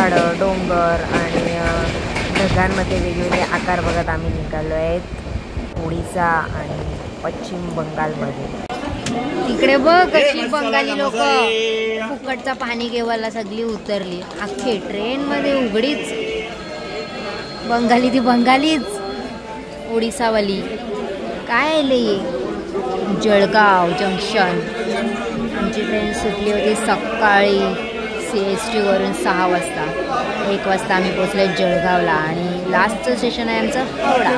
झाडं, डोंगर आणि ढगांमध्ये वेगवेगळे आकार बघत आम्ही निघालो आहेत ओडिसा आणि पश्चिम बंगालमध्ये। तिकडे बघ कशी बंगाली लोक फुकटचा पाणी घेवायला सगळी उतरली, अख्खे ट्रेनमध्ये उघडीच बंगाली, ती बंगालीच ओडिसावाली। काय आले जळगाव जंक्शन। आमची ट्रेन सुटली होती सकाळी CST वरून 6 वाजता। 1 वाजता आम्ही पोचले जळगावला आणि लास्टचं स्टेशन आहे आमचं हावडा।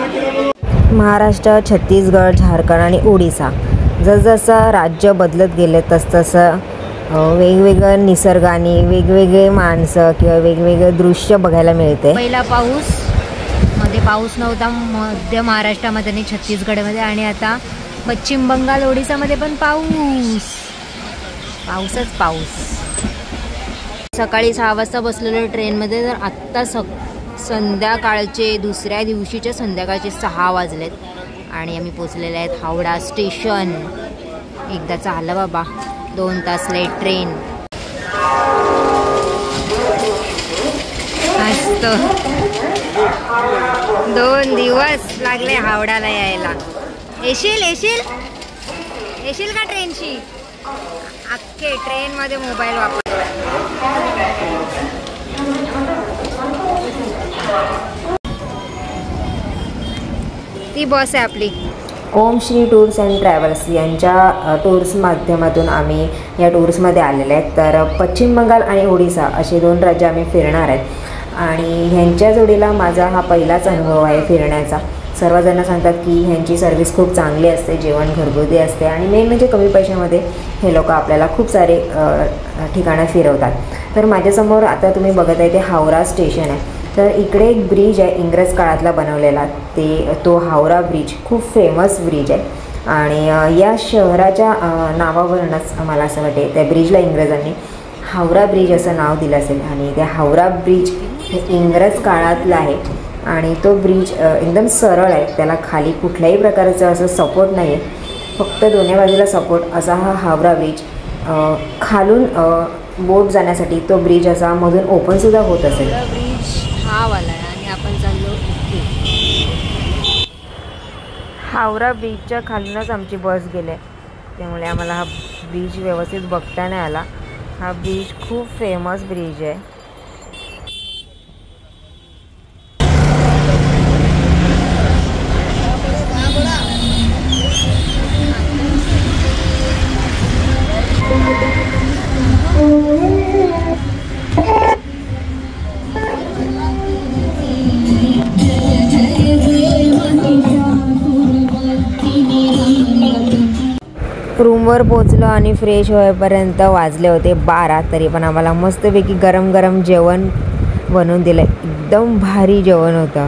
महाराष्ट्र, छत्तीसगड, झारखंड आणि ओडिसा जसजसं राज्य बदलत गेले तसतसं वेगवेगळं निसर्गाने वेगवेगळे माणसं किंवा वेगवेगळं दृश्य बघायला मिळते। पहिला मध्ये पाऊस नव्हता मध्य महाराष्ट्रामध्ये आणि छत्तीसगडमध्ये, आणि आता पश्चिम बंगाल ओडिसामध्ये पण पाऊसच पाऊस। सकाळी 6 वाजता बसलेलो ट्रेनमध्ये, तर आत्ता संध्याकाळचे दुसऱ्या दिवशीच्या संध्याकाळचे 6 वाजलेत आणि आम्ही पोचलेले आहेत हावडा स्टेशन। एकदाचं आलं बाबा, 2 तास लेट ट्रेन। मस्त 2 दिवस लागले हावडाला यायला। येशील का ट्रेनशी? अख्खे ट्रेनमध्ये मोबाईल वापर। ती बस आहे आपली ओम श्री टूर्स अँड ट्रॅव्हल्स यांच्या टूर्स माध्यमातून आम्ही या टूर्समध्ये आलेले आहेत। तर पश्चिम बंगाल आणि ओडिसा असे 2 राज्य आम्ही फिरणार आहेत आणि ह्यांच्या जोडीला माझा हा पहिलाच अनुभव आहे फिरण्याचा। सर्वजण सांगतात की ह्यांची सर्व्हिस खूप चांगली असते, जेवण घरगुती असते आणि मेन म्हणजे कमी पैशामध्ये हे लोक आपल्याला खूप सारे ठिकाणं फिरवतात। तर माझ्यासमोर आता तुम्ही बघत आहे ते हावडा स्टेशन आहे। तर इकडे एक ब्रिज आहे इंग्रज काळातला बनवलेला, तो हावडा ब्रिज खूप फेमस ब्रिज आहे आणि या शहराच्या नावावरूनच मला असं वाटते त्या ब्रिजला इंग्रजांनी हावडा ब्रिज असं नाव दिलं असेल। आणि त्या हावडा ब्रिज हे इंग्रज काळातला आहे आणि तो ब्रिज एकदम सरळ आहे, त्याला खाली कुठल्याही प्रकारचं असं सपोर्ट नाही आहे, फक्त दोन्ही बाजूला सपोर्ट असा हा हावडा ब्रिज। खालून बोट जाण्यासाठी तो ब्रिज असा मधून ओपनसुद्धा होत असेल। ब्रिज हा वाला आहे आणि आपण चाललो हावडा ब्रिजच्या खालूनच आमची बस गेले, त्यामुळे आम्हाला हा ब्रिज व्यवस्थित बघता नाही आला। हा ब्रिज खूप फेमस ब्रिज आहे। रूमवर पोचलो आणि फ्रेश होईपर्यंत वाजले होते 12। तरी पण आम्हाला मस्तपैकी गरम गरम जेवण बनवून दिलं, एकदम भारी जेवण होतं।